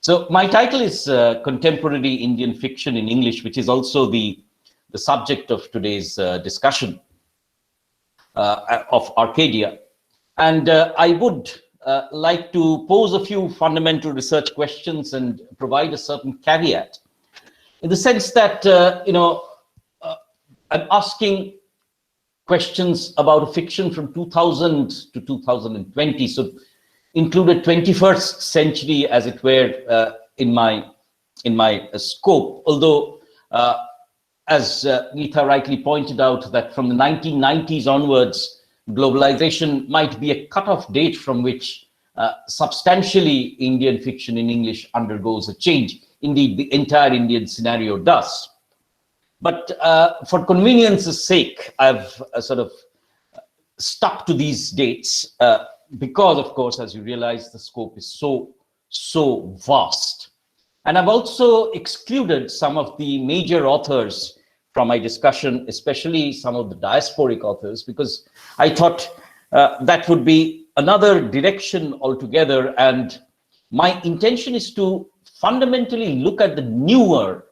So my title is Contemporary Indian Fiction in English, which is also the subject of today's discussion of Arcadia. And I would like to pose a few fundamental research questions and provide a certain caveat, in the sense that, I'm asking questions about a fiction from 2000 to 2020, so included 21st century, as it were, in my scope. Although, as Neetha rightly pointed out, that from the 1990s onwards, globalization might be a cutoff date from which substantially Indian fiction in English undergoes a change. Indeed, the entire Indian scenario does. But for convenience's sake, I've sort of stuck to these dates because, of course, as you realize, the scope is so vast. And I've also excluded some of the major authors from my discussion, especially some of the diasporic authors, because I thought that would be another direction altogether. And my intention is to fundamentally look at the newer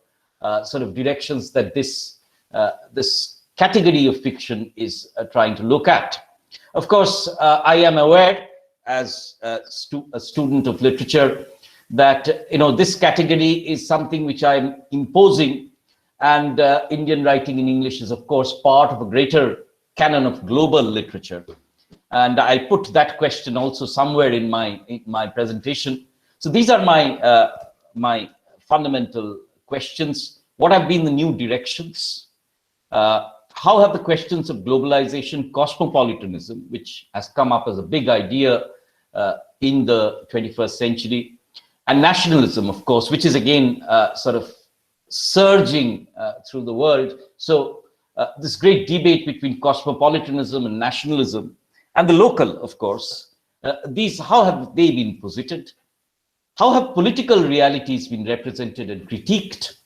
sort of directions that this category of fiction is trying to look at. Of course, I am aware, as a student of literature, that this category is something which I'm imposing, and Indian writing in English is, of course, part of a greater canon of global literature. And I put that question also somewhere in my presentation. So these are my fundamental questions. What have been the new directions? How have the questions of globalization, cosmopolitanism, which has come up as a big idea in the 21st century, and nationalism, of course, which is again sort of surging through the world. So this great debate between cosmopolitanism and nationalism, and the local, of course, these, how have they been posited? How have political realities been represented and critiqued?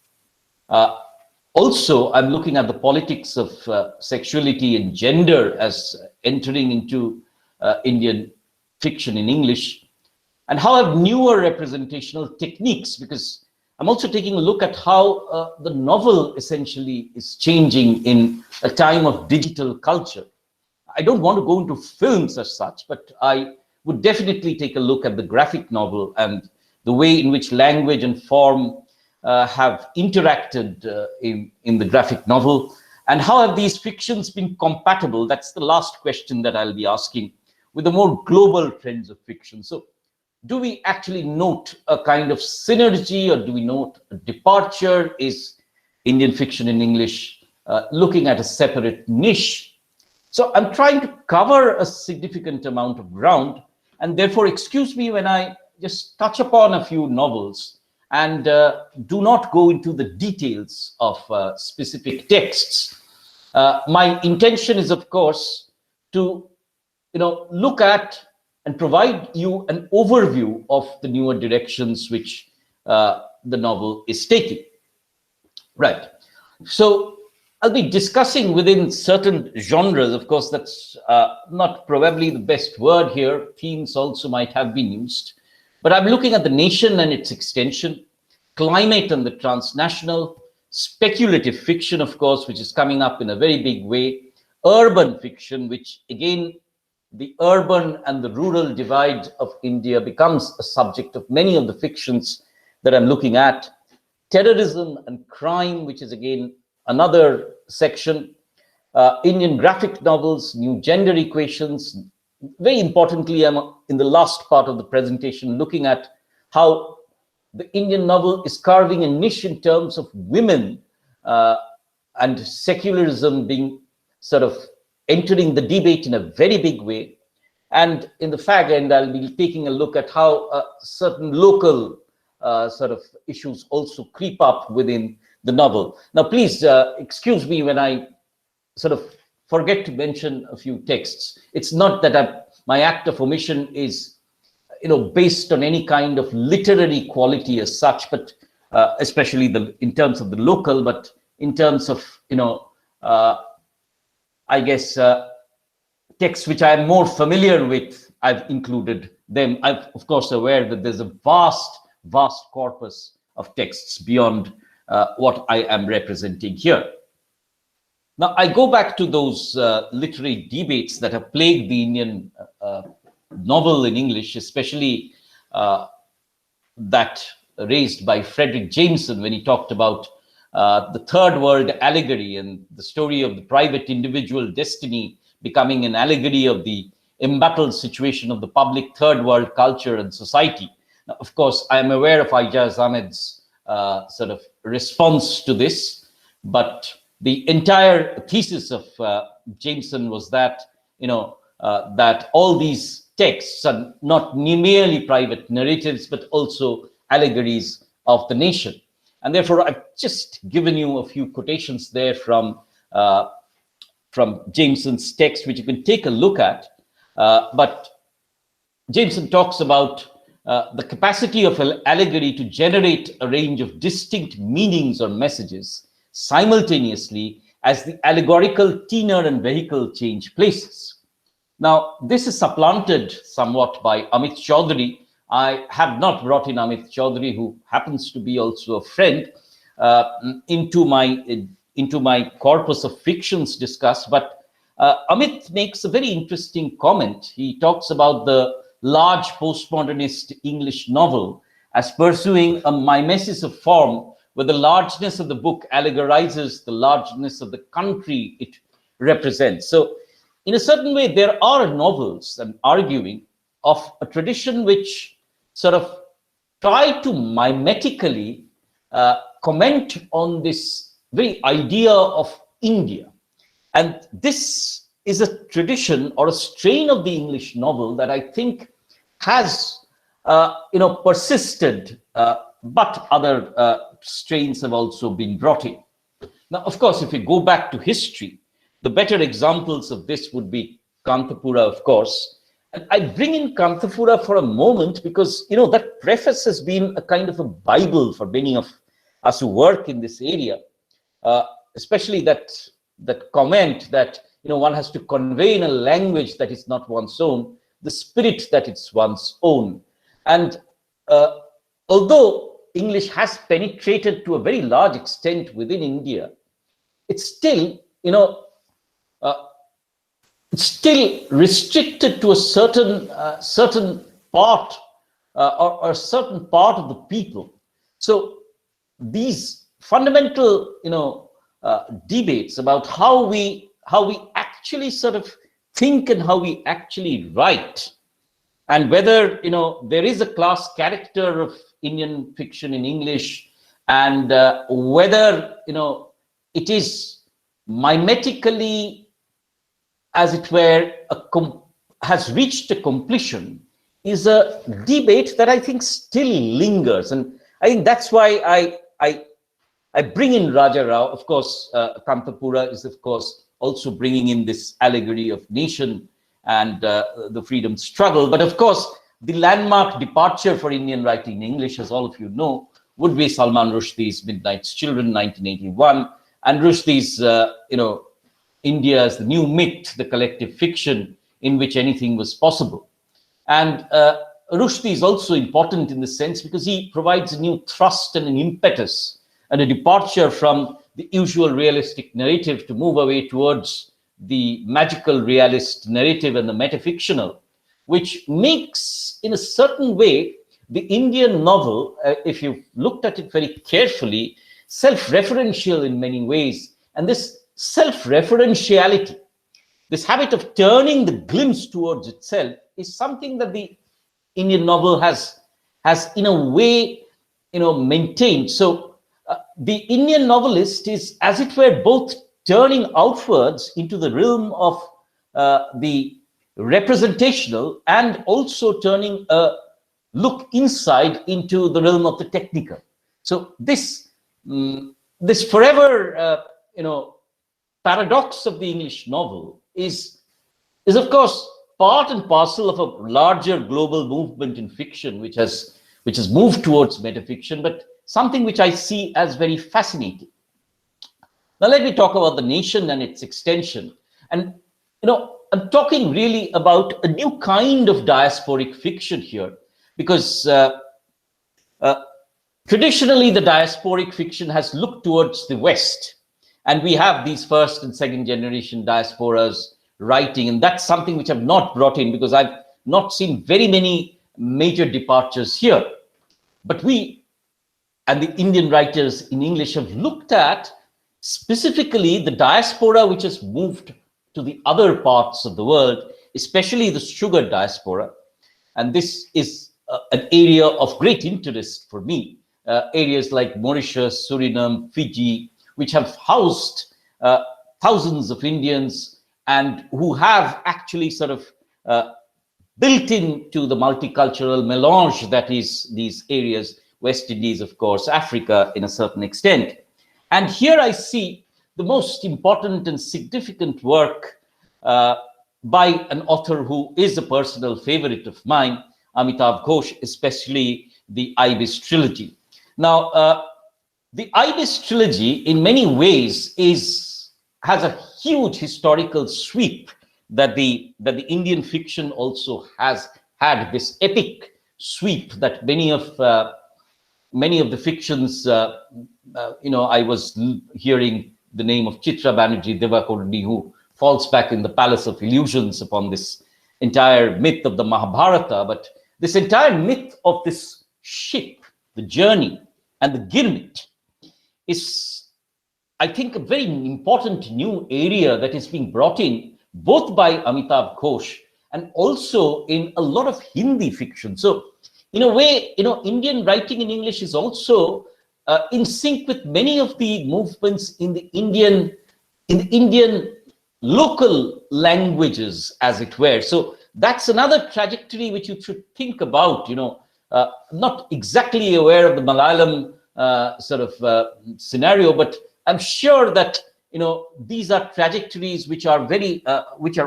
Also, I'm looking at the politics of sexuality and gender as entering into Indian fiction in English. And how have newer representational techniques, because I'm also taking a look at how the novel essentially is changing in a time of digital culture. I don't want to go into films as such, but I would definitely take a look at the graphic novel and the way in which language and form have interacted in the graphic novel, and how have these fictions been compatible? That's the last question that I'll be asking, with the more global trends of fiction. So do we actually note a kind of synergy, or do we note a departure? Is Indian fiction in English looking at a separate niche? So I'm trying to cover a significant amount of ground, and therefore excuse me when I just touch upon a few novels and do not go into the details of specific texts. My intention is, of course, to look at and provide you an overview of the newer directions which the novel is taking. Right. So I'll be discussing within certain genres. Of course, that's not probably the best word here. Themes also might have been used. But I'm looking at the nation and its extension, climate and the transnational, speculative fiction, of course, which is coming up in a very big way, urban fiction, which again, the urban and the rural divide of India becomes a subject of many of the fictions that I'm looking at, terrorism and crime, which is again another section, Indian graphic novels, new gender equations. Very importantly, I'm in the last part of the presentation looking at how the Indian novel is carving a niche in terms of women and secularism being sort of entering the debate in a very big way. And in the fag end, I'll be taking a look at how certain local sort of issues also creep up within the novel. Now, please excuse me when I sort of forget to mention a few texts. It's not that my act of omission is based on any kind of literary quality as such, but especially in terms of the local, but in terms of, I guess, texts which I am more familiar with, I've included them. I'm, of course, aware that there's a vast vast corpus of texts beyond what I am representing here. Now, I go back to those literary debates that have plagued the Indian novel in English, especially that raised by Frederick Jameson when he talked about the third world allegory and the story of the private individual destiny becoming an allegory of the embattled situation of the public third world culture and society. Now, of course, I am aware of Ijaz Ahmed's sort of response to this, but the entire thesis of Jameson was that, that all these texts are not merely private narratives, but also allegories of the nation. And therefore, I've just given you a few quotations there from Jameson's text, which you can take a look at. But Jameson talks about the capacity of an allegory to generate a range of distinct meanings or messages simultaneously as the allegorical tenor and vehicle change places. Now, this is supplanted somewhat by Amit Chaudhary. I have not brought in Amit Chaudhary, who happens to be also a friend, into my corpus of fictions discussed. But Amit makes a very interesting comment. He talks about the large postmodernist English novel as pursuing a mimesis of form, where the largeness of the book allegorizes the largeness of the country it represents. So, in a certain way, there are novels, I'm arguing, of a tradition which sort of try to mimetically comment on this very idea of India. And this is a tradition or a strain of the English novel that I think has, persisted, but other strains have also been brought in. Now, of course, if we go back to history, the better examples of this would be Kantapura, of course. And I bring in Kantapura for a moment because, that preface has been a kind of a Bible for many of us who work in this area, especially that comment that, one has to convey in a language that is not one's own, the spirit that it's one's own. And although English has penetrated to a very large extent within India, it's still, it's still restricted to a certain part or a certain part of the people. So these fundamental, debates about how we actually sort of think and how we actually write, and whether there is a class character of Indian fiction in English, and whether it is mimetically, as it were, has reached a completion, is a debate that I think still lingers. And I think that's why I bring in Raja Rao. Of course, Kantapura is, of course, also bringing in this allegory of nation and the freedom struggle. But of course, the landmark departure for Indian writing in English, as all of you know, would be Salman Rushdie's Midnight's Children, 1981, and Rushdie's, India as the new myth, the collective fiction in which anything was possible. And Rushdie is also important in the sense because he provides a new thrust and an impetus and a departure from the usual realistic narrative to move away towards the magical realist narrative and the metafictional, which makes, in a certain way, the Indian novel, if you've looked at it very carefully, self-referential in many ways. And this self-referentiality, this habit of turning the glimpse towards itself, is something that the Indian novel has in a way, maintained. So the Indian novelist is, as it were, both turning outwards into the realm of the representational and also turning a look inside into the realm of the technical. So this forever, paradox of the English novel is of course part and parcel of a larger global movement in fiction, which has moved towards metafiction, but something which I see as very fascinating. Now let me talk about the nation and its extension. And I'm talking really about a new kind of diasporic fiction here, because Traditionally, the diasporic fiction has looked towards the West, and we have these first and second generation diasporas writing, and that's something which I've not brought in because I've not seen very many major departures here. But we and the Indian writers in English have looked at specifically the diaspora which has moved to the other parts of the world, especially the sugar diaspora. And this is an area of great interest for me. Areas like Mauritius, Suriname, Fiji, which have housed thousands of Indians and who have actually sort of built into the multicultural melange that is these areas, West Indies, of course, Africa in a certain extent. And here I see the most important and significant work by an author who is a personal favorite of mine, Amitav Ghosh, especially the Ibis trilogy. Now, the Ibis trilogy, in many ways, has a huge historical sweep that the Indian fiction also has had. This epic sweep that many of the fictions. I was hearing the name of Chitra Banerjee Devakaruni, who falls back in the Palace of Illusions upon this entire myth of the Mahabharata, but this entire myth of this ship, the journey, and the Girmit is, I think, a very important new area that is being brought in both by Amitav Ghosh and also in a lot of Hindi fiction. So in a way, Indian writing in English is also in sync with many of the movements in the Indian local languages, as it were. So that's another trajectory which you should think about. Not exactly aware of the Malayalam scenario, but I'm sure that these are trajectories which are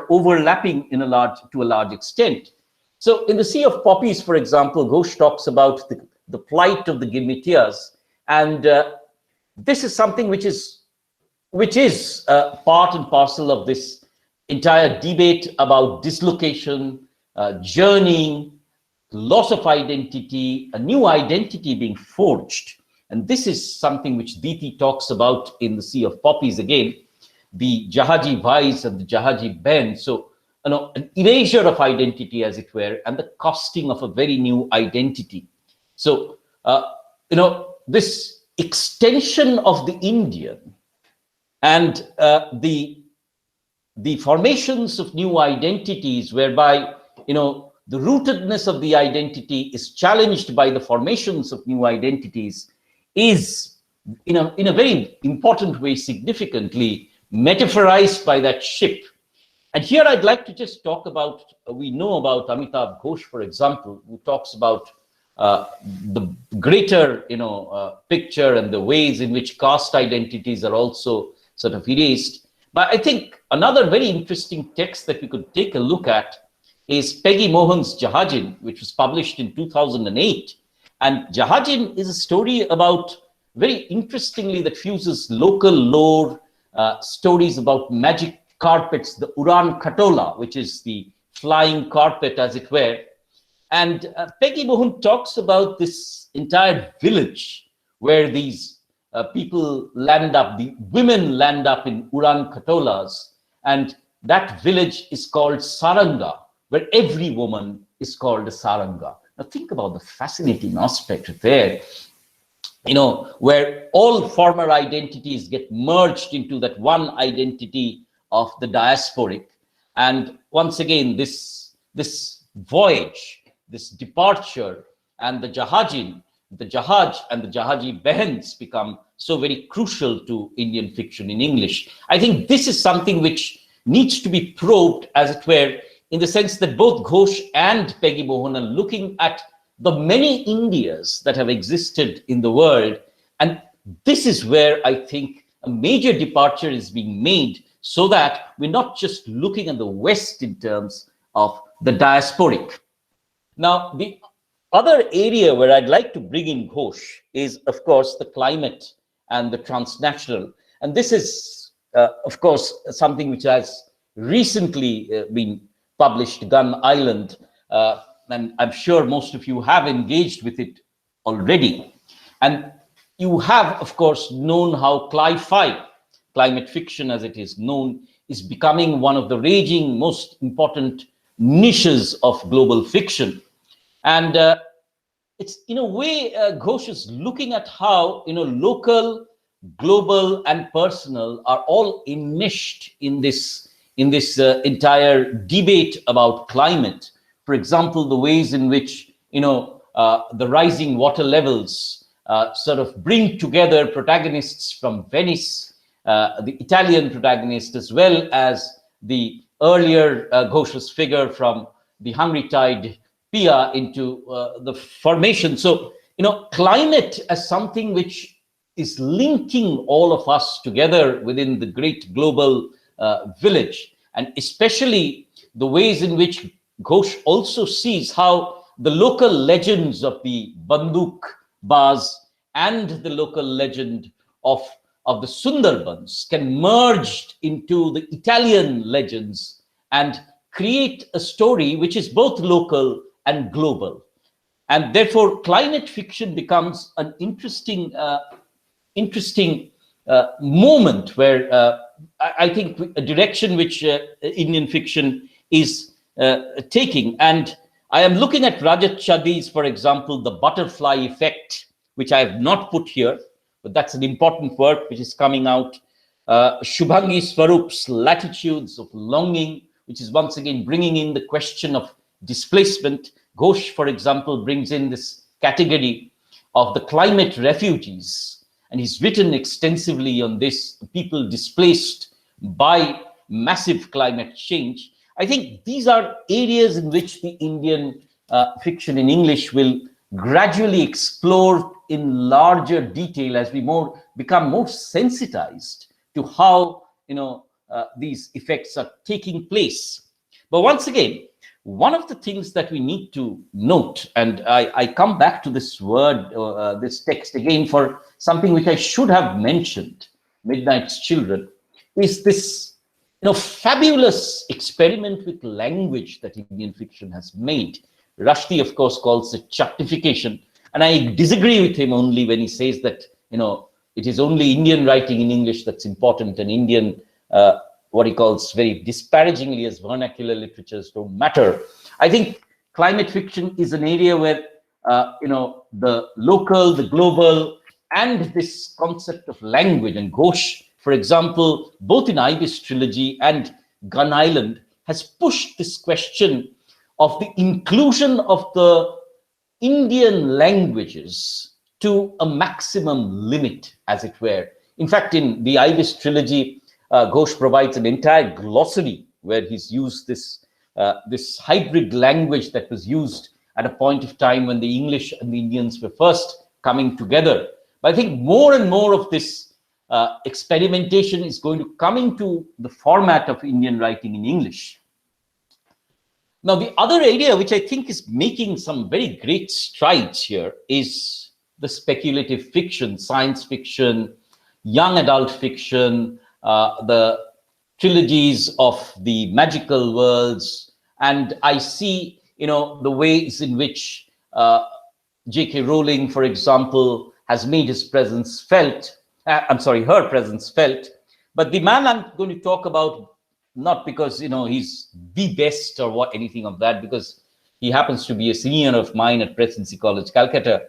overlapping to a large extent. So in the Sea of Poppies, for example, Ghosh talks about the plight of the Girmitiyas, and this is something which is part and parcel of this entire debate about dislocation, journeying, loss of identity, a new identity being forged. And this is something which Diti talks about in the Sea of Poppies again, the Jahaji Bhais and the Jahaji Ben. So, an erasure of identity, as it were, and the costing of a very new identity. So, this extension of the Indian and the formations of new identities, whereby, the rootedness of the identity is challenged by the formations of new identities, is in a very important way significantly metaphorized by that ship. And here I'd like to just talk about, we know about Amitav Ghosh, for example, who talks about the greater picture and the ways in which caste identities are also sort of erased. But I think another very interesting text that we could take a look at is Peggy Mohan's Jahajin, which was published in 2008. And Jahajin is a story about, very interestingly, that fuses local lore, stories about magic carpets, the Uran Khatola, which is the flying carpet, as it were. And Peggy Mohan talks about this entire village where these people land up, the women land up in Uran Khatolas. And that village is called Saranga, where every woman is called a Saranga. Now think about the fascinating aspect there, where all former identities get merged into that one identity of the diasporic. And once again, this voyage, this departure, and the Jahajin, the Jahaj and the Jahaji Behens become so very crucial to Indian fiction in English. I think this is something which needs to be probed, as it were, in the sense that both Ghosh and Peggy Mohan are looking at the many Indias that have existed in the world. And this is where I think a major departure is being made, so that we're not just looking at the West in terms of the diasporic. Now, the other area where I'd like to bring in Ghosh is, of course, the climate and the transnational. And this is, of course, something which has recently been published, Gun Island, and I'm sure most of you have engaged with it already. And you have, of course, known how cli-fi, climate fiction as it is known, is becoming one of the raging most important niches of global fiction. And it's in a way, Ghosh is looking at how, local, global, and personal are all enmeshed in this entire debate about climate. For example, the ways in which the rising water levels sort of bring together protagonists from Venice, the Italian protagonist, as well as the earlier Ghosh's figure from the Hungry Tide Pia into the formation. So, climate as something which is linking all of us together within the great global village, and especially the ways in which Ghosh also sees how the local legends of the Banduk Baz and the local legend of the Sundarbans can merge into the Italian legends and create a story which is both local and global. And therefore, climate fiction becomes an interesting moment where I think a direction which Indian fiction is taking. And I am looking at Rajat Chadi's, for example, The Butterfly Effect, which I have not put here, but that's an important work which is coming out. Shubhangi Swarup's Latitudes of Longing, which is once again bringing in the question of displacement. Ghosh, for example, brings in this category of the climate refugees, and he's written extensively on this, people displaced by massive climate change. I think these are areas in which the Indian fiction in English will gradually explore in larger detail as we become more sensitized to how these effects are taking place. But once again, one of the things that we need to note, and I come back to this word, this text again for something which I should have mentioned, Midnight's Children, is this fabulous experiment with language that Indian fiction has made. Rushdie, of course, calls it chaptification. And I disagree with him only when he says that, it is only Indian writing in English that's important, and Indian, what he calls very disparagingly as vernacular literatures don't matter. I think climate fiction is an area where, the local, the global, and this concept of language, and Ghosh, for example, both in Ibis Trilogy and Gun Island, has pushed this question of the inclusion of the Indian languages to a maximum limit, as it were. In fact, in the Ibis Trilogy, Ghosh provides an entire glossary where he's used this hybrid language that was used at a point of time when the English and the Indians were first coming together. But I think more and more of this experimentation is going to come into the format of Indian writing in English. Now, the other area which I think is making some very great strides here is the speculative fiction, science fiction, young adult fiction, the trilogies of the magical worlds. And I see, the ways in which J.K. Rowling, for example, has made his presence felt. Her presence felt. But the man I'm going to talk about, not because he's the best or anything of that, because he happens to be a senior of mine at Presidency College, Calcutta,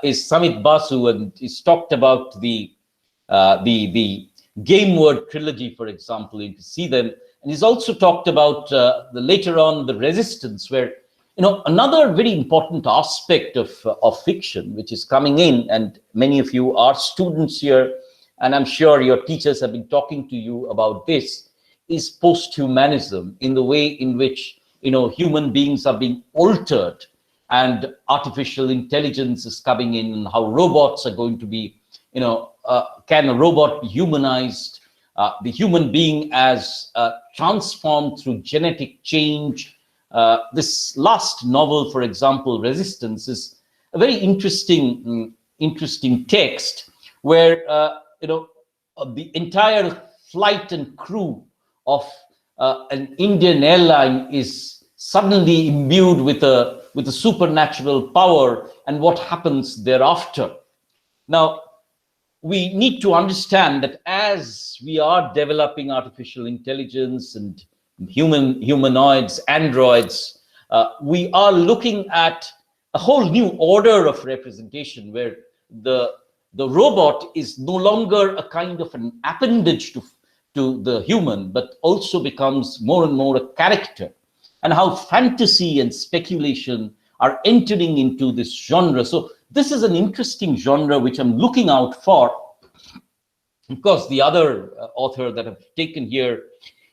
is Samit Basu, and he's talked about the Game Word trilogy, for example. You can see them, and he's also talked about later on the Resistance, where another very important aspect of fiction, which is coming in, and many of you are students here, and I'm sure your teachers have been talking to you about this, is post-humanism, in the way in which human beings are being altered and artificial intelligence is coming in, and how robots are going to be, can a robot be humanized, the human being as transformed through genetic change. This last novel, for example, Resistance, is a very interesting text where the entire flight and crew of an Indian airline is suddenly imbued with a with a supernatural power and what happens thereafter. Now, we need to understand that as we are developing artificial intelligence and humanoids, androids, we are looking at a whole new order of representation where the robot is no longer a kind of an appendage to the human, but also becomes more and more a character, and how fantasy and speculation are entering into this genre. So this is an interesting genre which I'm looking out for. Of course, the other author that I've taken here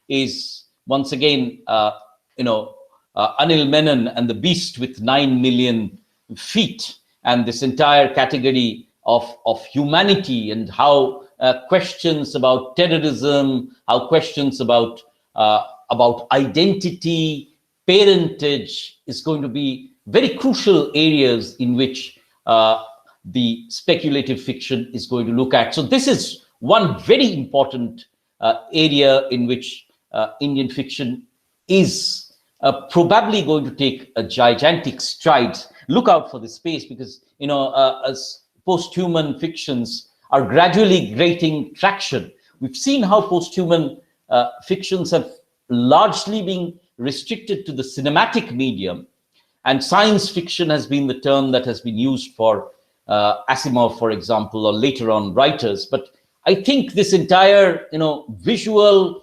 is once again, Anil Menon and the Beast with 9 million feet, and this entire category of humanity, and how questions about terrorism, how questions about identity, parentage is going to be very crucial areas in which the speculative fiction is going to look at. So this is one very important area in which Indian fiction is probably going to take a gigantic stride. Look out for this space, because as post-human fictions are gradually gaining traction. We've seen how post-human fictions have largely been restricted to the cinematic medium, and science fiction has been the term that has been used for Asimov, for example, or later on writers. But I think this entire visual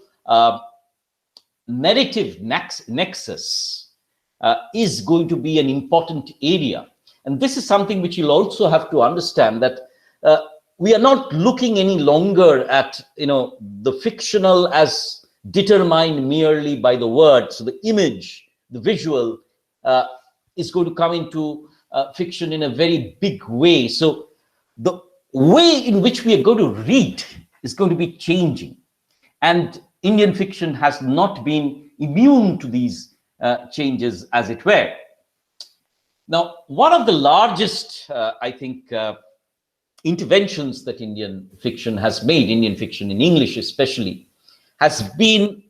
narrative nexus is going to be an important area. And this is something which you'll also have to understand, that we are not looking any longer at the fictional as determined merely by the word. So the image, the visual is going to come into fiction in a very big way. So the way in which we are going to read is going to be changing. And Indian fiction has not been immune to these changes, as it were. Now, one of the largest, I think, interventions that Indian fiction has made, Indian fiction in English especially, has been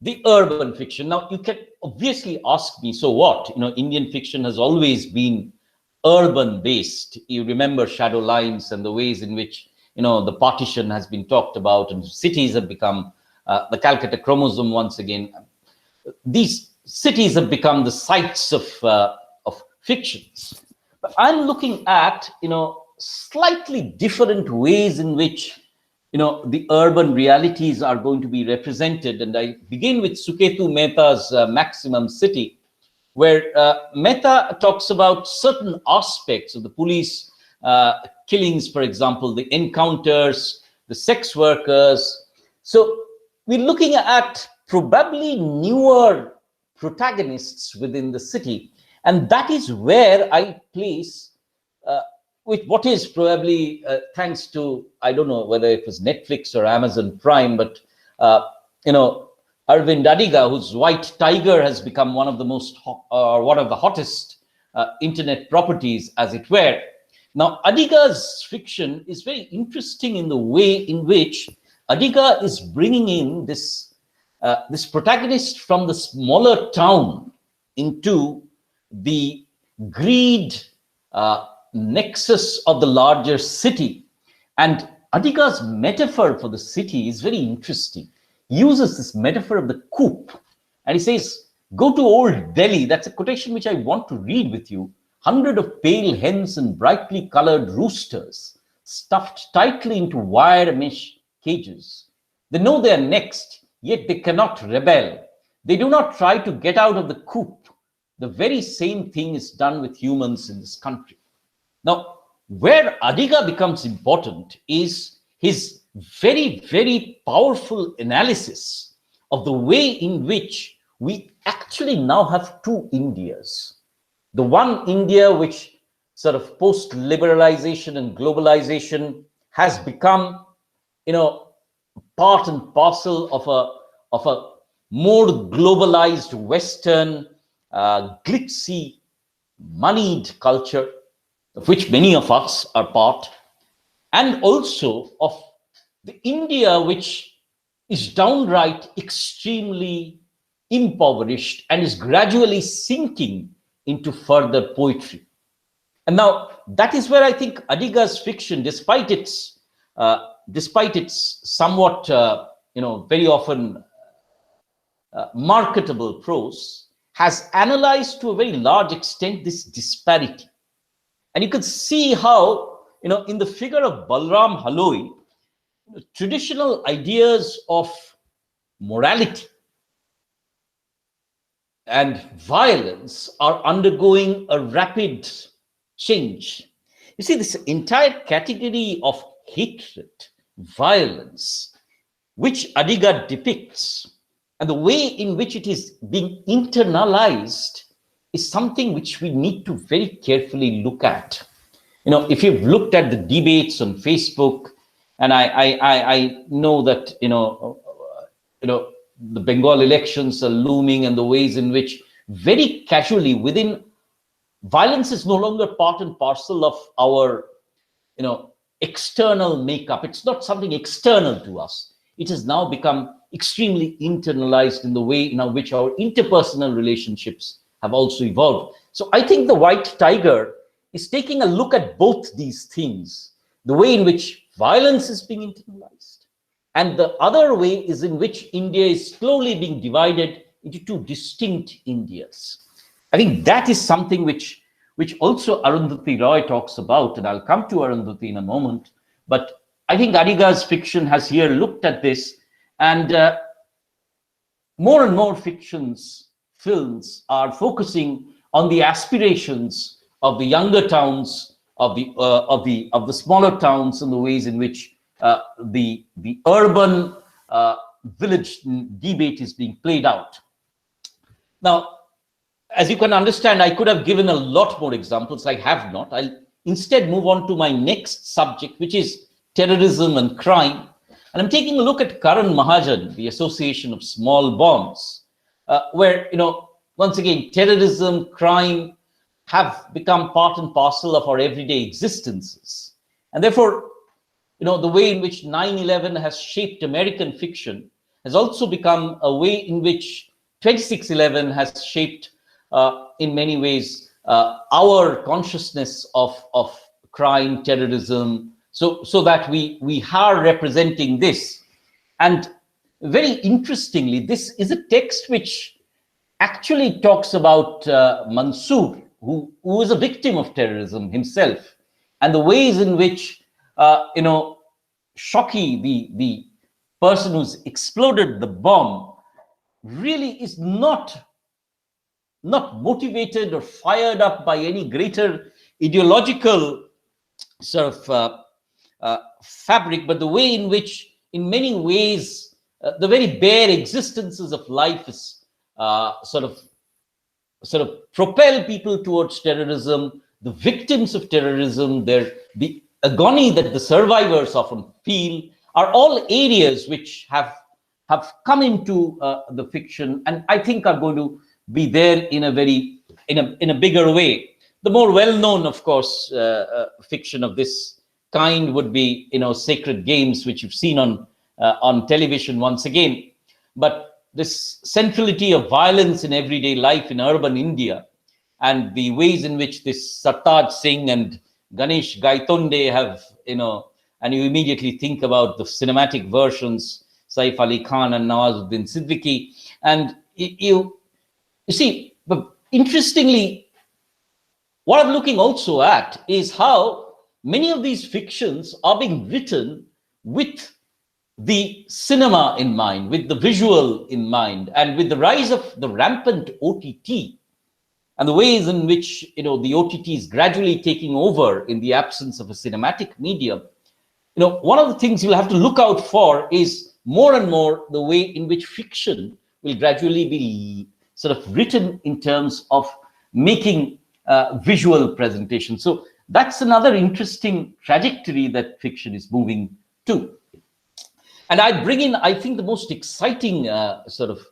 the urban fiction. Now, you can obviously ask me, so what? Indian fiction has always been urban-based. You remember Shadow Lines and the ways in which, the partition has been talked about, and cities have become the Calcutta chromosome once again. These cities have become the sites of fictions. But I'm looking at, slightly different ways in which, the urban realities are going to be represented. And I begin with Suketu Mehta's Maximum City, where Mehta talks about certain aspects of the police killings, for example, the encounters, the sex workers. So we're looking at probably newer protagonists within the city. And that is where I place with what is probably thanks to, I don't know whether it was Netflix or Amazon Prime, but Arvind Adiga, whose White Tiger has become one of the one of the hottest internet properties, as it were. Now, Adiga's fiction is very interesting in the way in which Adiga is bringing in this protagonist from the smaller town into the greed nexus of the larger city. And Adiga's metaphor for the city is very interesting. He uses this metaphor of the coop, and he says, go to old Delhi. That's a quotation which I want to read with you. 100 of pale hens and brightly colored roosters stuffed tightly into wire mesh cages. They know they are next, yet they cannot rebel. They do not try to get out of the coop. The very same thing is done with humans in this country. Now, where Adiga becomes important is his very, very powerful analysis of the way in which we actually now have two Indias. The one India which sort of post-liberalization and globalization has become, part and parcel of a more globalized Western, glitzy, moneyed culture, of which many of us are part, and also of the India which is downright extremely impoverished and is gradually sinking into further poetry. And now that is where I think Adiga's fiction, despite its somewhat very often marketable prose, has analyzed to a very large extent this disparity. And you can see how, in the figure of Balram Haloi, traditional ideas of morality and violence are undergoing a rapid change. You see, this entire category of hatred, violence, which Adiga depicts, and the way in which it is being internalized, is something which we need to very carefully look at. If you've looked at the debates on Facebook, and I know that the Bengal elections are looming, and the ways in which very casually within violence is no longer part and parcel of our external makeup. It's not something external to us. It has now become extremely internalized in the way in which our interpersonal relationships have also evolved. So I think The White Tiger is taking a look at both these things, the way in which violence is being internalized, and the other way is in which India is slowly being divided into two distinct Indias. I think that is something which also Arundhati Roy talks about, and I'll come to Arundhati in a moment. But I think Adiga's fiction has here looked at this, and more and more films are focusing on the aspirations of the younger towns, of the smaller towns, and the ways in which the urban village debate is being played out. Now, as you can understand, I could have given a lot more examples. I have not. I'll instead move on to my next subject, which is terrorism and crime. And I'm taking a look at Karan Mahajan, the Association of Small Bombs, where, once again, terrorism, crime have become part and parcel of our everyday existences. And therefore, the way in which 9/11 has shaped American fiction has also become a way in which 26/11 has shaped, in many ways, our consciousness of crime, terrorism, so that we are representing this. And very interestingly, this is a text which actually talks about Mansoor, who is a victim of terrorism himself, and the ways in which Shoki, the person who's exploded the bomb, really is not motivated or fired up by any greater ideological sort of fabric, but the way in which, in many ways, the very bare existences of life is sort of propel people towards terrorism. The victims of terrorism, the agony that the survivors often feel, are all areas which have come into the fiction, and I think are going to be there in a bigger way. The more well-known, of course, fiction of this kind would be, Sacred Games, which you've seen on television once again. But this centrality of violence in everyday life in urban India, and the ways in which this Sartaj Singh and Ganesh Gaitonde have, and you immediately think about the cinematic versions, Saif Ali Khan and Nawazuddin Siddiqui. And you see, but interestingly, what I'm looking also at is how many of these fictions are being written with the cinema in mind, with the visual in mind, and with the rise of the rampant OTT and the ways in which the OTT is gradually taking over in the absence of a cinematic medium. One of the things you'll have to look out for is more and more the way in which fiction will gradually be sort of written in terms of making visual presentation. So that's another interesting trajectory that fiction is moving to. And I bring in, I think, the most exciting sort of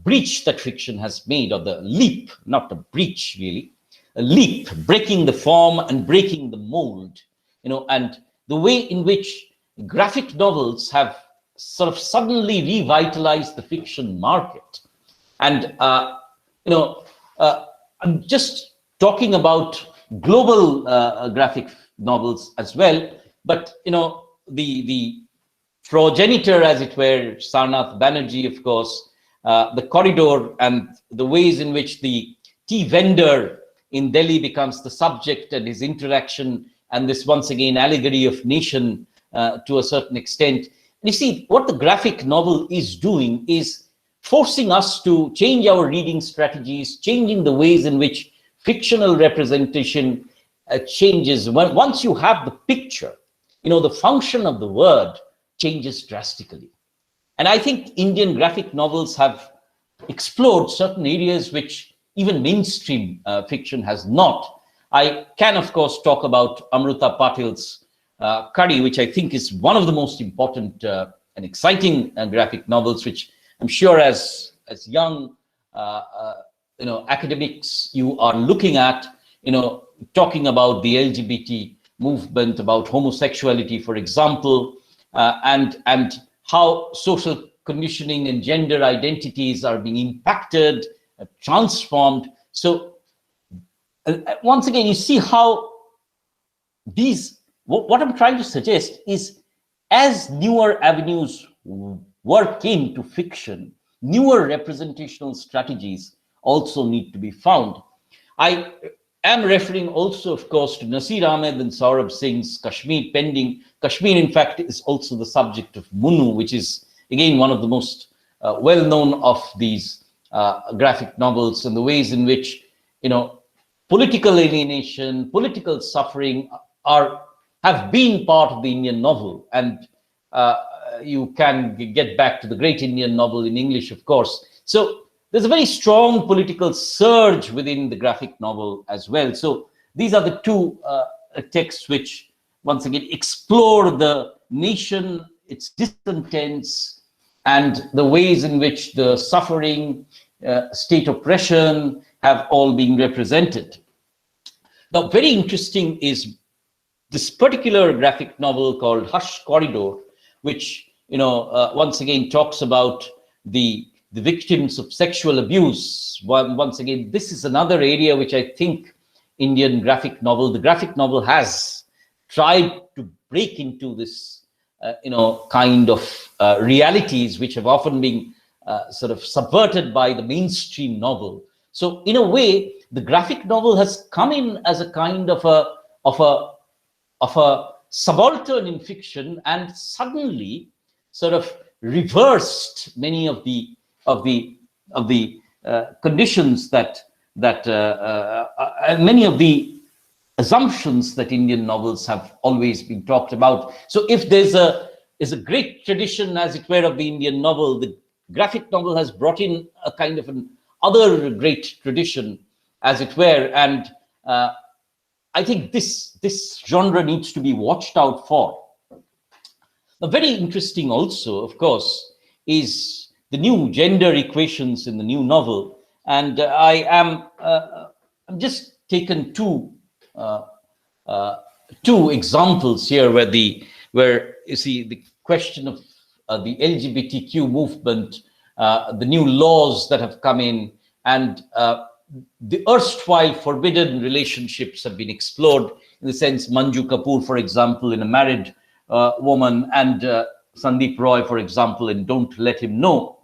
breach that fiction has made, or the leap, not a breach really, a leap, breaking the form and breaking the mold, and the way in which graphic novels have sort of suddenly revitalized the fiction market. And, I'm just talking about global graphic novels as well, but the progenitor, as it were, Sarnath Banerjee, of course, the corridor and the ways in which the tea vendor in Delhi becomes the subject and his interaction, and this once again allegory of nation to a certain extent. And you see, what the graphic novel is doing is forcing us to change our reading strategies, changing the ways in which fictional representation changes. Once you have the picture, the function of the word changes drastically. And I think Indian graphic novels have explored certain areas which even mainstream fiction has not. I can, of course, talk about Amrita Patil's Kadi, which I think is one of the most important and exciting graphic novels, which I'm sure as young academics you are looking at, talking about the LGBT movement, about homosexuality, for example, and how social conditioning and gender identities are being impacted, transformed. So once again, you see how what I'm trying to suggest is, as newer avenues work into fiction, newer representational strategies also need to be found. I am referring also, of course, to Nasir Ahmed and Saurabh Singh's Kashmir Pending. Kashmir, in fact, is also the subject of Munnu, which is, again, one of the most well-known of these graphic novels, and the ways in which, political alienation, political suffering have been part of the Indian novel. And you can get back to the great Indian novel in English, of course. So there's a very strong political surge within the graphic novel as well. So these are the two texts which, once again, explore the nation, its discontents, and the ways in which the suffering, state oppression have all been represented. Now, very interesting is this particular graphic novel called Hush Corridor, which, once again talks about the victims of sexual abuse. Once again, this is another area which I think the graphic novel has tried to break into this, kind of realities which have often been sort of subverted by the mainstream novel. So in a way, the graphic novel has come in as a kind of a subaltern in fiction, and suddenly sort of reversed many of the conditions that many of the assumptions that Indian novels have always been talked about. So if there's a great tradition, as it were, of the Indian novel, the graphic novel has brought in a kind of an other great tradition, as it were, and I think this genre needs to be watched out for. Now, very interesting also, of course, is the new gender equations in the new novel, and I'm just taken two examples here where you see the question of the LGBTQ movement, the new laws that have come in, and the erstwhile forbidden relationships have been explored, in the sense Manju Kapoor, for example, in A Married Woman, and Sandeep Roy, for example, in Don't Let Him Know.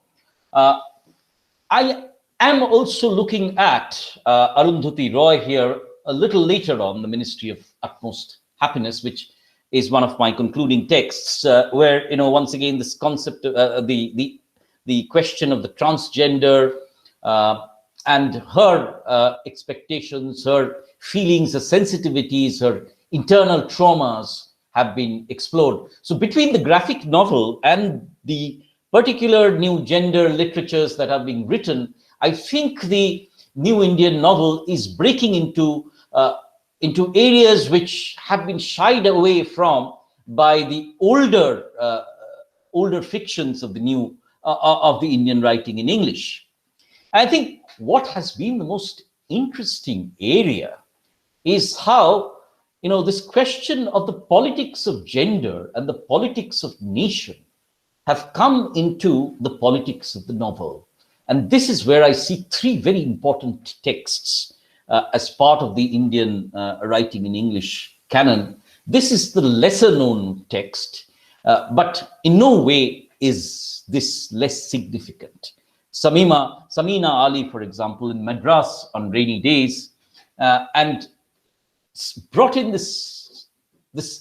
I am also looking at Arundhati Roy here a little later on, The Ministry of Utmost Happiness, which is one of my concluding texts, where, once again, this concept of the question of the transgender and her expectations, her feelings, her sensitivities, her internal traumas have been explored. So between the graphic novel and the particular new gender literatures that have been written, I think the new Indian novel is breaking into areas which have been shied away from by the older fictions of the new of the Indian writing in English. I think what has been the most interesting area is how, this question of the politics of gender and the politics of nation have come into the politics of the novel. And this is where I see three very important texts. as part of the Indian writing in English canon. This is the lesser known text, but in no way is this less significant. Samina Ali, for example, in Madras on rainy days, and brought in this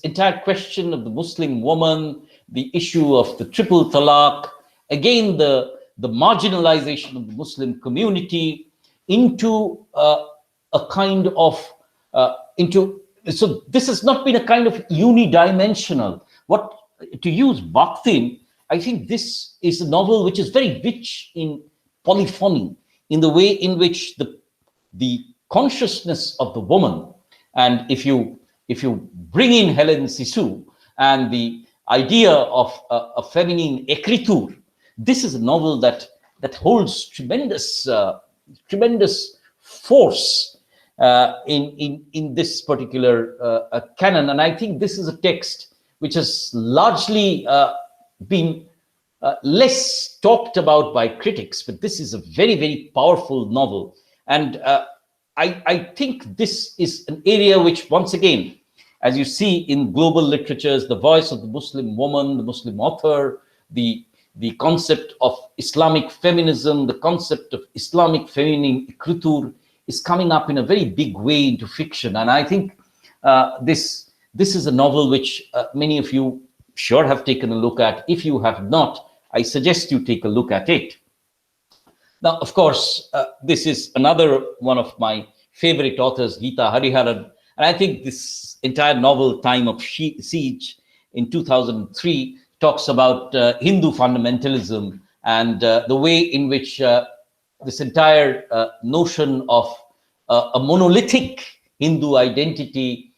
entire question of the Muslim woman, the issue of the triple talaq, again the marginalization of the Muslim community into a kind of so this has not been a kind of unidimensional. What, to use Bakhtin, I think this is a novel which is very rich in polyphony, in the way in which the consciousness of the woman, and if you bring in Helen Sissou and the idea of a feminine écriture, this is a novel that holds tremendous force in this particular canon. And I think this is a text which has largely been less talked about by critics, but this is a very, very powerful novel. And I think this is an area which, once again, as you see in global literatures, the voice of the Muslim woman, the Muslim author, the concept of Islamic feminism, the concept of Islamic feminine écriture is coming up in a very big way into fiction. And I think this is a novel which many of you sure have taken a look at. If you have not, I suggest you take a look at it. Now, of course, this is another one of my favorite authors, Geeta Hariharan. And I think this entire novel, Time of Siege, in 2003, talks about Hindu fundamentalism and the way in which this entire notion of a monolithic Hindu identity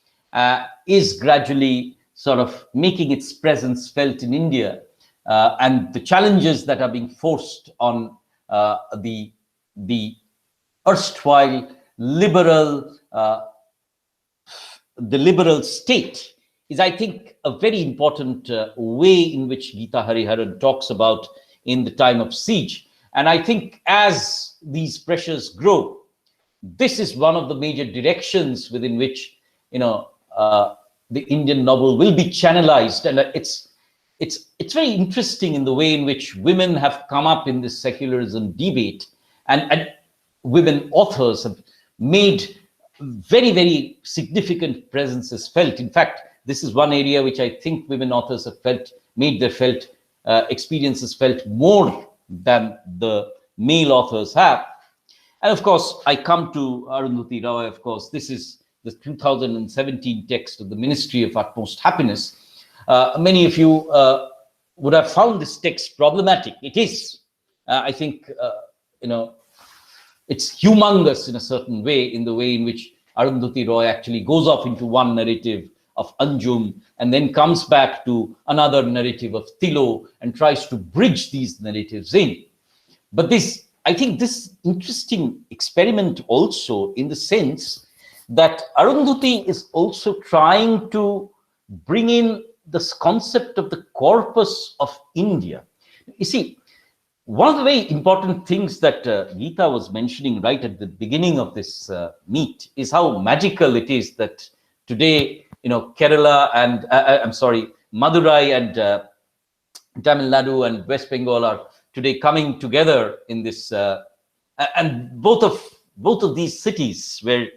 is gradually sort of making its presence felt in India, and the challenges that are being forced on the erstwhile liberal state is, I think, a very important way in which Geeta Hariharan talks about in the Time of Siege. And I think as these pressures grow, this is one of the major directions within which, the Indian novel will be channelized. And it's very interesting in the way in which women have come up in this secularism debate, and women authors have made very, very significant presences felt. In fact, this is one area which I think women authors have made their experiences felt more than the male authors have. And of course, I come to Arundhati Roy. Of course, this is the 2017 text of the Ministry of Utmost Happiness. Many of you would have found this text problematic. It is. I think, it's humongous in a certain way, in the way in which Arundhati Roy actually goes off into one narrative of Anjum and then comes back to another narrative of Tilo and tries to bridge these narratives in. But I think this interesting experiment also, in the sense that Arundhati is also trying to bring in this concept of the corpus of India. You see, one of the very important things that Geeta was mentioning right at the beginning of this meet is how magical it is that today, Kerala and, Madurai and Tamil Nadu and West Bengal are today coming together in this, and both of these cities where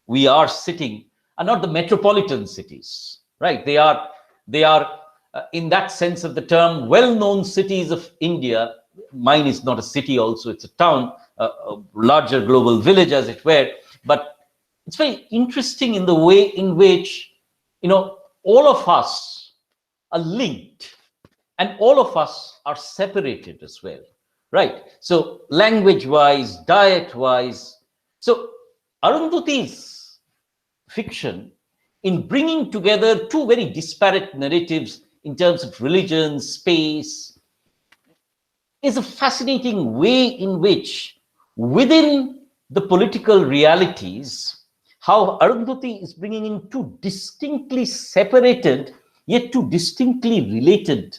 we are sitting are not the metropolitan cities, right? They are in that sense of the term, well-known cities of India. Mine is not a city also, it's a town, a larger global village as it were. But it's very interesting in the way in which, all of us are linked and all of us are separated as well, right? So language-wise, diet-wise. So Arundhati's fiction, in bringing together two very disparate narratives in terms of religion, space, is a fascinating way in which, within the political realities, how Arundhati is bringing in two distinctly separated, yet two distinctly related,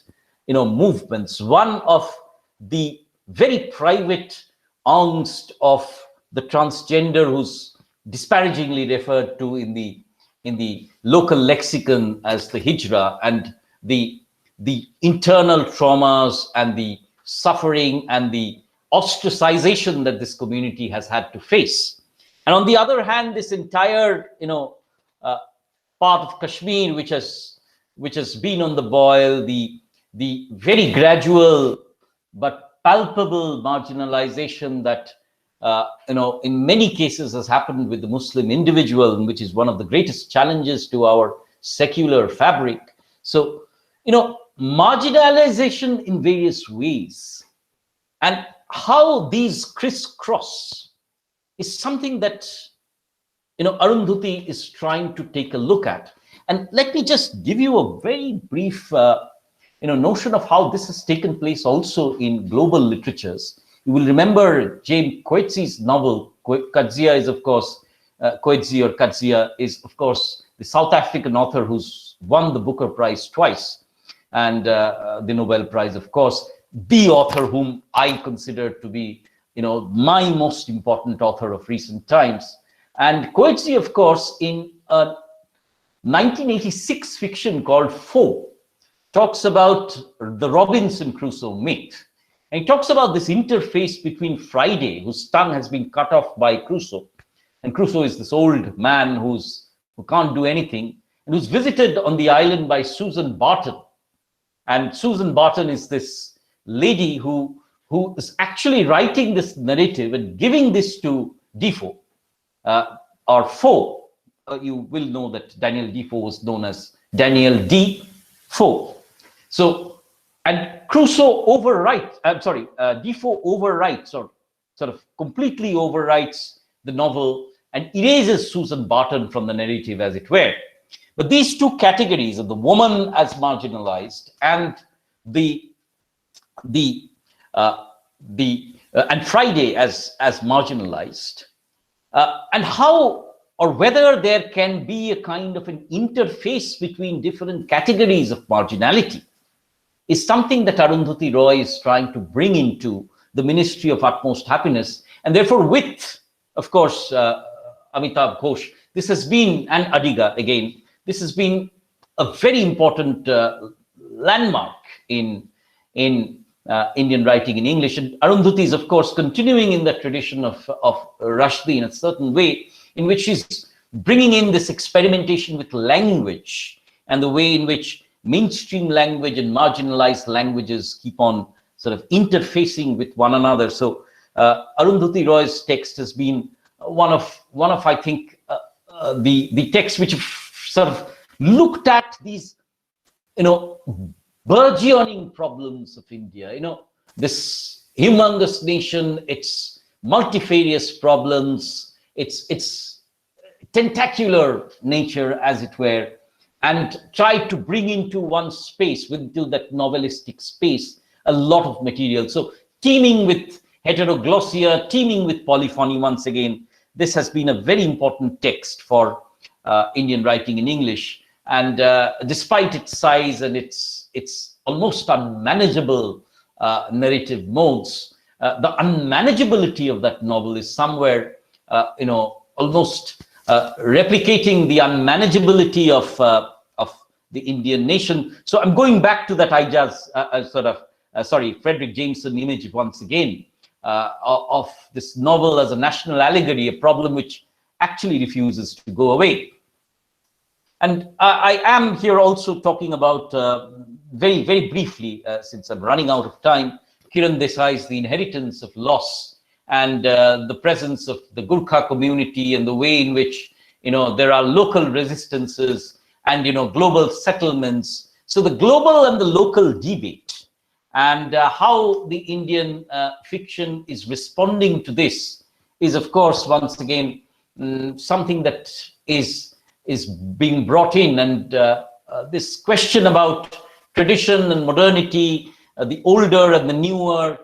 movements. One of the very private angst of the transgender who's disparagingly referred to in the local lexicon as the hijra, and the internal traumas and the suffering and the ostracization that this community has had to face. And on the other hand, this entire part of Kashmir, which has been on the boil, the very gradual but palpable marginalization that in many cases has happened with the Muslim individual, which is one of the greatest challenges to our secular fabric. So, marginalization in various ways, and how these crisscross is something that Arundhati is trying to take a look at. And let me just give you a very brief notion of how this has taken place also in global literatures. You will remember James Coetzee's novel, Kadzia is, of course, Coetzee or Kadzia is, of course, the South African author who's won the Booker Prize twice, and the Nobel Prize, of course, the author whom I consider to be, my most important author of recent times. And Coetzee, of course, in a 1986 fiction called Foe, talks about the Robinson Crusoe myth. And he talks about this interface between Friday, whose tongue has been cut off by Crusoe. And Crusoe is this old man who can't do anything, and who's visited on the island by Susan Barton. And Susan Barton is this lady who is actually writing this narrative and giving this to Defoe, or Foe. You will know that Daniel Defoe was known as Daniel D. Foe. So, and Crusoe Defoe overwrites, or sort of completely overwrites the novel and erases Susan Barton from the narrative, as it were. But these two categories of the woman as marginalized and and Friday as marginalized, and how or whether there can be a kind of an interface between different categories of marginality, is something that Arundhati Roy is trying to bring into the Ministry of Utmost Happiness. And therefore, with, of course, Amitabh Ghosh, this has been, and Adiga again, this has been a very important landmark in Indian writing in English. And Arundhati is, of course, continuing in the tradition of Rushdie in a certain way, in which she's bringing in this experimentation with language and the way in which mainstream language and marginalized languages keep on sort of interfacing with one another. So Arundhati Roy's text has been one of I think the texts which have sort of looked at these burgeoning problems of India, this humongous nation, its multifarious problems, its tentacular nature, as it were, and try to bring into one space, into that novelistic space, a lot of material. So teeming with heteroglossia, teeming with polyphony once again. This has been a very important text for Indian writing in English. And despite its size and its almost unmanageable narrative modes, the unmanageability of that novel is somewhere, almost replicating the unmanageability of the Indian nation. So I'm going back to that Frederick Jameson image once again of this novel as a national allegory, a problem which actually refuses to go away. And I am here also talking about, very, very briefly, since I'm running out of time, Kiran Desai's The Inheritance of Loss, and the presence of the Gurkha community and the way in which, there are local resistances and, global settlements. So the global and the local debate, and how the Indian fiction is responding to this is, of course, once again, something that is being brought in. And this question about tradition and modernity, the older and the newer,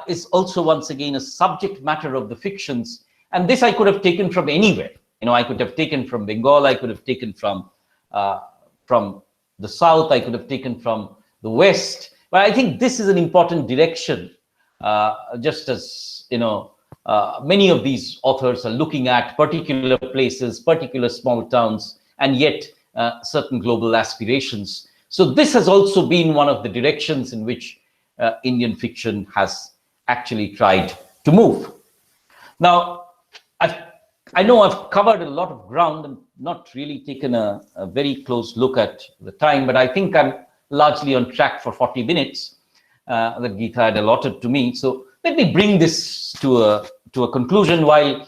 is also once again a subject matter of the fictions. And this I could have taken from anywhere. I could have taken from Bengal, I could have taken from the South, I could have taken from the West. But I think this is an important direction, just as, many of these authors are looking at particular places, particular small towns, and yet certain global aspirations. So this has also been one of the directions in which Indian fiction has actually tried to move. Now, I know I've covered a lot of ground and not really taken a very close look at the time, but I think I'm largely on track for 40 minutes that Geeta had allotted to me. So let me bring this to a conclusion, while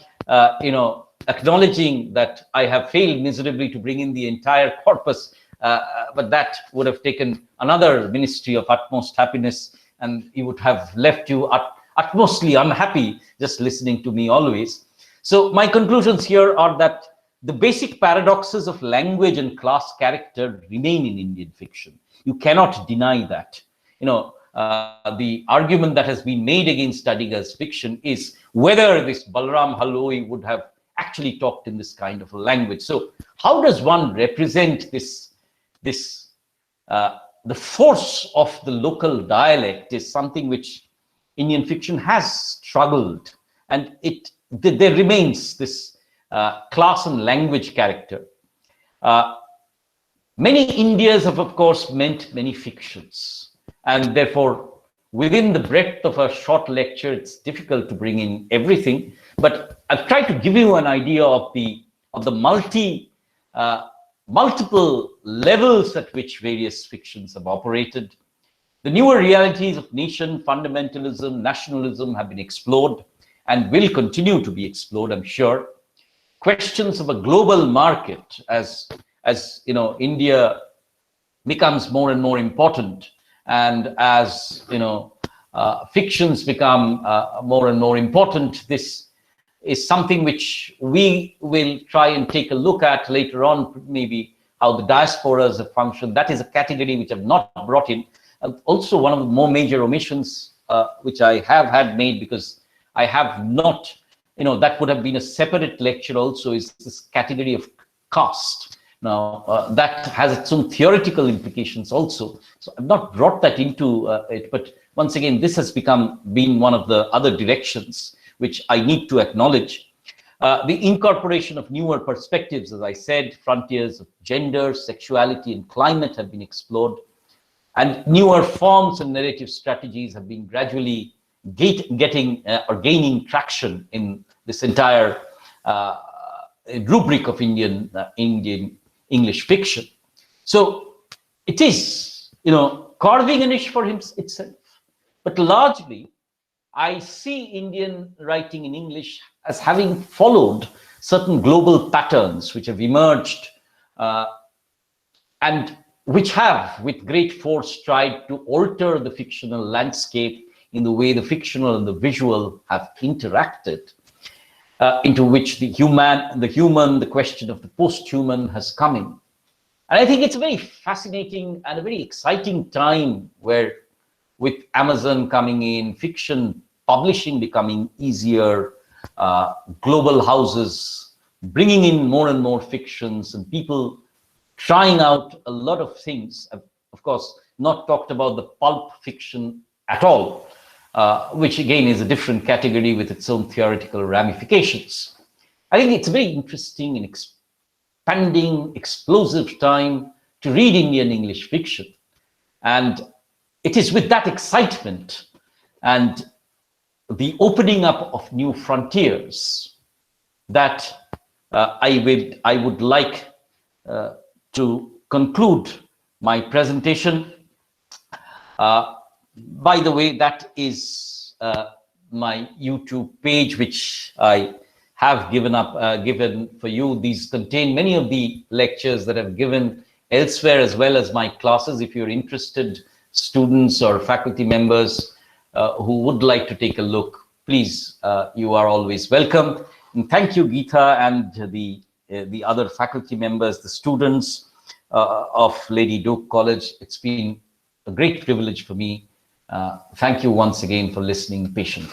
acknowledging that I have failed miserably to bring in the entire corpus, but that would have taken another ministry of utmost happiness, and he would have left you utmostly unhappy just listening to me always. So my conclusions here are that the basic paradoxes of language and class character remain in Indian fiction. You cannot deny that. The argument that has been made against Adiga's fiction is whether this Balram Haloi would have actually talked in this kind of a language. So how does one represent the force of the local dialect is something which Indian fiction has struggled, and there remains this class and language character. Many Indias have, of course, meant many fictions, and therefore, within the breadth of a short lecture, it's difficult to bring in everything. But I've tried to give you an idea of the multiple levels at which various fictions have operated. The newer realities of nation fundamentalism, nationalism have been explored and will continue to be explored, I'm sure. Questions of a global market as India becomes more and more important, and as fictions become more and more important, this is something which we will try and take a look at later on, maybe how the diasporas have functioned. That is a category which I've not brought in. Also, one of the more major omissions which I have had made, because I have not, that would have been a separate lecture also, is this category of caste. Now, that has its own theoretical implications also. So I've not brought that into it, but once again, this has been one of the other directions which I need to acknowledge. The incorporation of newer perspectives, as I said, frontiers of gender, sexuality, and climate have been explored, and newer forms and narrative strategies have been gradually gaining traction in this entire rubric of Indian English fiction. So it is, carving a niche for itself, but largely I see Indian writing in English as having followed certain global patterns which have emerged and which have, with great force, tried to alter the fictional landscape in the way the fictional and the visual have interacted, into which the human, the question of the post-human has come in. And I think it's a very fascinating and a very exciting time where, with Amazon coming in, fiction publishing becoming easier, global houses bringing in more and more fictions, and people trying out a lot of things. Of course, not talked about the pulp fiction at all, which again is a different category with its own theoretical ramifications. I think it's a very interesting and expanding, explosive time to read Indian English fiction. And it is with that excitement and the opening up of new frontiers that I would like to conclude my presentation. By the way, that is my YouTube page, which I have given for you. These contain many of the lectures that I've given elsewhere, as well as my classes. If you're interested, students or faculty members who would like to take a look, please, you are always welcome. And thank you, Geeta, and the other faculty members, the students of Lady Duke College. It's been a great privilege for me. Thank you once again for listening patiently.